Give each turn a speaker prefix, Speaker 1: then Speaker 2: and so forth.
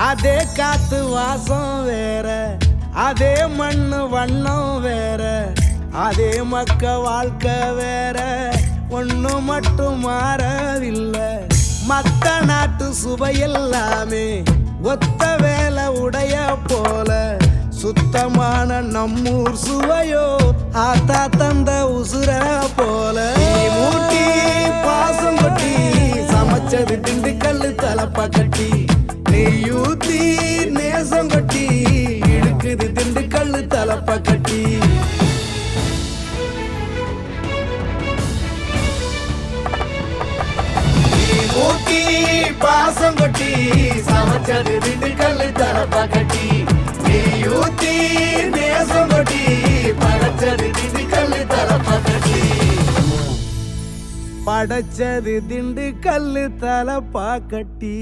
Speaker 1: அதே காத்து வாசம் வேற, அதே மண்ணு வண்ணம் வேற, அதே மக்க வாழ்க்கை வேற, ஒண்ணு மட்டும் மாறவில்லை. மத்த நாட்டு சுவையெல்லாமே ஒத்த வேலை உடைய போல, சுத்தமான நம்மூர் சுவையோ ஆத்தா தந்த உசுர போல. மூட்டி பாசம் கொட்டி சமைச்சது திண்டுக்கல் தலப்பா கட்டி, நெய்யூத்தி நேசம் கொட்டி இழுக்குது திண்டுக்கல் தலப்பா கட்டி. மூட்டி பாசம் கொட்டி சமைச்சது திண்டுக்கல் தலப்பா கட்டி, நெய்யூத்தி நேசம் கொட்டி படைச்சது திண்டுக்கல் தலப்பா கட்டி. படைச்சது திண்டுக்கல் தலப்பா கட்டி.